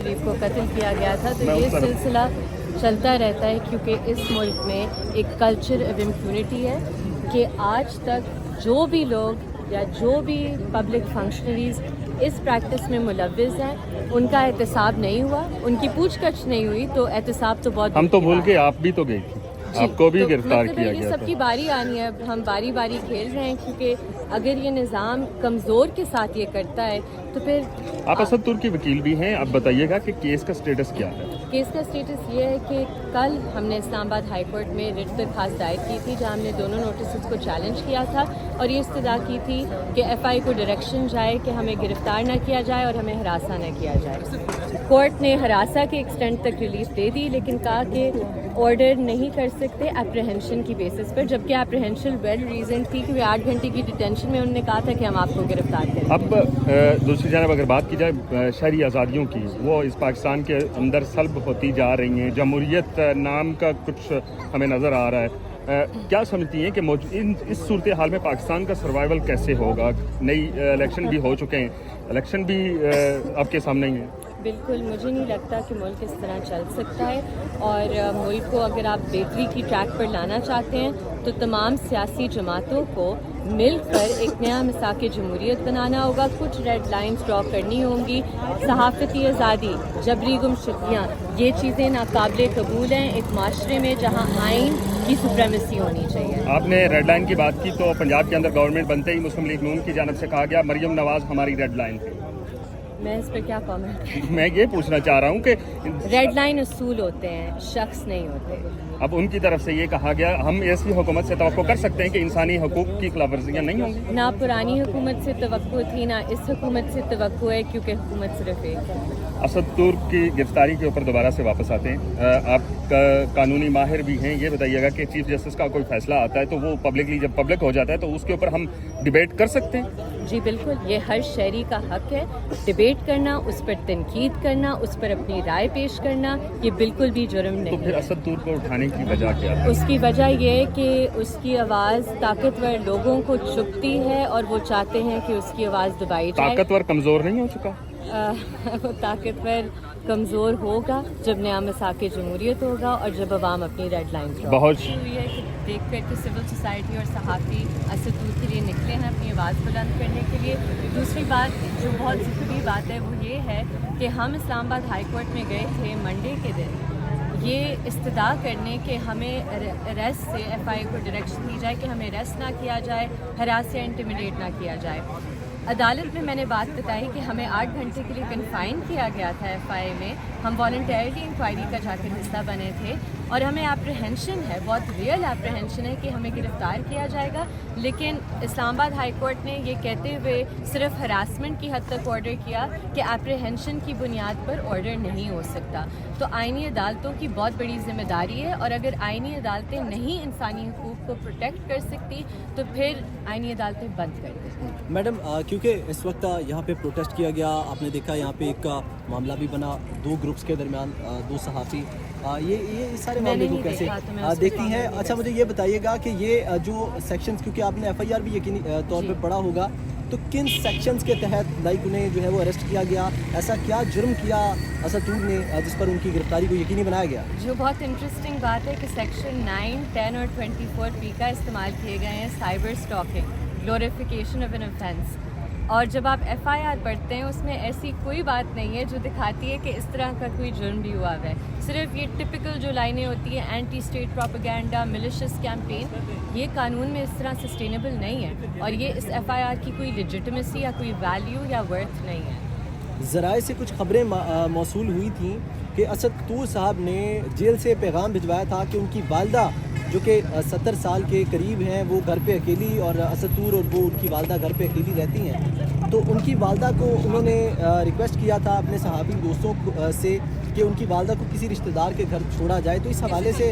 शरीफ को कत्ल किया गया था, तो ये सिलसिला चलता रहता है क्योंकि इस मुल्क में एक कल्चर ऑफ इम्प्यूनिटी है कि आज तक जो भी लोग या जो भी पब्लिक फंक्शनरीज इस प्रैक्टिस में मुलव्विज़ हैं उनका एहतसाब नहीं हुआ, उनकी पूछताछ नहीं हुई, तो एहतसाब तो बहुत हम तो भूल के आप भी तो गई थी, आपको भी गिरफ्तार किया गया था। सबकी बारी आनी है, अब हम बारी बारी खेल रहे हैं क्योंकि अगर ये निज़ाम कमज़ोर के साथ ये करता है तो फिर आप असद तुर्क की वकील भी हैं, अब बताइएगा कि केस का स्टेटस क्या है। केस का स्टेटस ये है कि कल हमने इस्लामाबाद हाई कोर्ट में रिट दरख्वास्त दायर की थी जहां हमने दोनों नोटिस को चैलेंज किया था और ये इस्तदा की थी कि एफआई को डायरेक्शन जाए कि हमें गिरफ्तार ना किया जाए और हमें हरासा ना किया जाए। कोर्ट ने हरासा के एक्सटेंट तक रिलीफ दे दी, लेकिन कहा कि ऑर्डर नहीं कर सकते अप्रहेंशन की बेसिस पर, जबकि अप्रहेंशन वेल रीजन थी कि 8 घंटे की डिटेंशन में उन्होंने कहा था कि हम आपको गिरफ्तार करें। अब दूसरी जानब अगर बात की जाए शहरी आज़ादियों की, वो इस पाकिस्तान के अंदर सल्ब होती जा रही हैं, जमहूरियत नाम का कुछ हमें नज़र आ रहा है। क्या समझती हैं कि इस सूरत हाल में पाकिस्तान का सर्वाइवल कैसे होगा? नई इलेक्शन भी हो चुके हैं, इलेक्शन भी आपके सामने ही है। बिल्कुल, मुझे नहीं लगता कि मुल्क इस तरह चल सकता है, और मुल्क को अगर आप बेहतरी की ट्रैक पर लाना चाहते हैं तो तमाम सियासी जमातों को मिलकर एक नया मिसाक जमहूरियत बनाना होगा। कुछ रेड लाइंस ड्रॉ करनी होंगी। सहाफ़ती आज़ादी, जबरी गुमशुदगियाँ, ये चीज़ें नाकाबिले कबूल हैं एक माशरे में जहाँ आइन की सुप्रीमेसी होनी चाहिए। आपने रेड लाइन की बात की, तो पंजाब के अंदर गवर्नमेंट बनते ही मुस्लिम लीग नून की जानब से कहा गया मरियम नवाज़ हमारी रेड लाइन थी। मैं इस पर क्या कमेंट मैं ये पूछना चाह रहा हूँ कि रेड लाइन उसूल होते हैं, शख्स नहीं होते। अब उनकी तरफ से ये कहा गया, हम ऐसी हुकूमत से तवक्को कर सकते हैं कि इंसानी हकूक़ की खिलाफवर्जियाँ नहीं होंगी? ना पुरानी हुकूमत से तवक्को थी, ना इस हुकूमत से तवक्को है, क्योंकि हुकूमत सिर्फ एक है। असद तुर्क की गिरफ्तारी के ऊपर दोबारा से वापस आते हैं, आप कानूनी माहिर भी हैं, ये बताइएगा कि चीफ जस्टिस का कोई फैसला आता है तो वो पब्लिकली जब पब्लिक हो जाता है तो उसके ऊपर हम डिबेट कर सकते हैं? जी बिल्कुल, ये हर शहरी का हक है डिबेट करना, उस पर तनकीद करना, उस पर अपनी राय पेश करना, ये बिल्कुल भी जुर्म नहीं। तो फिर असद तुर्क को उठाने की वजह क्या है? उसकी वजह ये है कि उसकी आवाज़ ताकतवर लोगों को चुभती है और वो चाहते हैं कि उसकी आवाज़ दबाई जाए। ताकतवर कमज़ोर नहीं हो चुका? वो ताकतवर कमज़ोर होगा जब नया मिसाक जमहूरियत होगा और जब अवाम अपनी रेड लाइन बहुत हुई है कि देख कर के सिविल सोसाइटी और सहाफ़ी असद तुर्क के लिए निकले हैं अपनी आवाज़ बुलंद करने के लिए। दूसरी बात जो बहुत ज़रूरी बात है वो ये है कि हम इस्लामाबाद हाई कोर्ट में गए थे मंडे के दिन ये इस्तदा करने के हमें अरेस्ट से एफआई को डायरेक्शन दी जाए कि हमें अरेस्ट ना किया जाए, हरास या इंटिमिडेट ना किया जाए। अदालत में मैंने बात बताई कि हमें 8 घंटे के लिए कन्फाइन किया गया था एफआई में, हम वॉलंटरली इंक्वायरी का जाकर हिस्सा बने थे और हमें एप्रीहेंशन है, बहुत रियल एप्रीहेंशन है कि हमें गिरफ़्तार किया जाएगा। लेकिन इस्लामाबाद हाई कोर्ट ने ये कहते हुए सिर्फ हरासमेंट की हद तक ऑर्डर किया कि एप्रीहेंशन की बुनियाद पर ऑर्डर नहीं हो सकता। तो आइनी अदालतों की बहुत बड़ी जिम्मेदारी है, और अगर आइनी अदालतें नहीं इंसानी हकूक़ को प्रोटेक्ट कर सकती तो फिर आइनी अदालतें बंद कर दें। मैडम, क्योंकि इस वक्त यहाँ पे प्रोटेस्ट किया गया, आपने देखा यहाँ पे एक मामला भी बना 2 ग्रुप्स के दरमियान, 2 सहाफ़ी, ये सारे मामले को कैसे देखती हैं? अच्छा, मुझे ये बताइएगा कि ये जो सेक्शंस, क्योंकि आपने एफआईआर भी यकीनी तौर पे पढ़ा होगा, तो किन सेक्शंस के तहत लाइक उन्हें जो है वो अरेस्ट किया गया, ऐसा क्या जुर्म किया असद तुर्क ने जिस पर उनकी गिरफ्तारी को यकीनी बनाया गया? जो बहुत इंटरेस्टिंग बात है कि सेक्शन 9, 10 और 24 का इस्तेमाल किए गए हैं cyber stalking, glorification of an offence. और जब आप एफआईआर पढ़ते हैं उसमें ऐसी कोई बात नहीं है जो दिखाती है कि इस तरह का कोई जुर्म भी हुआ है। सिर्फ ये टिपिकल जो लाइनें होती हैं, anti state propaganda, malicious campaign, ये कानून में इस तरह सस्टेनेबल नहीं है और ये इस एफआईआर की कोई लेजिटिमेसी या कोई वैल्यू या वर्थ नहीं है। ज़राए से कुछ खबरें मौसूल हुई थी कि असद तुर्क साहब ने जेल से पैगाम भिजवाया था कि उनकी वालदा जो कि 70 साल के करीब हैं वो घर पे अकेली, और असद तुर्क और वो उनकी वालदा घर पे अकेली रहती हैं, तो उनकी वालदा को उन्होंने रिक्वेस्ट किया था अपने सहाबी दोस्तों से कि उनकी वालदा को किसी रिश्तेदार के घर छोड़ा जाए। तो इस हवाले से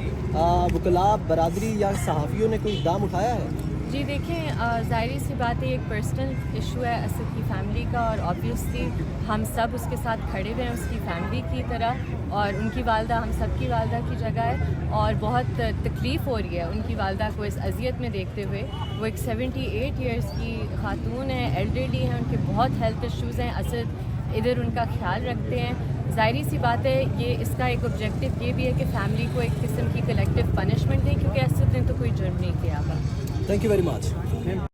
वकला बरादरी या सहाफ़ियों ने कोई इक़दाम उठाया है? जी देखें, ज़ाहिर सी बात है, एक पर्सनल इशू है असद की फ़ैमिली का, और ऑब्वियसली हम सब उसके साथ खड़े हुए हैं उसकी फ़ैमिली की तरह, और उनकी वालदा हम सब की वालदा की जगह है और बहुत तकलीफ़ हो रही है उनकी वालदा को इस अज़ियत में देखते हुए। वो एक 78 ईयर्स की खातून है, एल्डरली हैं, उनके बहुत हेल्थ इश्यूज़ हैं। असद इधर उनका ख्याल रखते हैं, ظاہری سی بات ہے یہ اس کا ایک آبجیکٹو یہ بھی ہے کہ فیملی کو ایک قسم کی کلیکٹیو پنشمنٹ دیں کیونکہ اسد نے تو کوئی جرم نہیں کیا تھا. Thank you very much.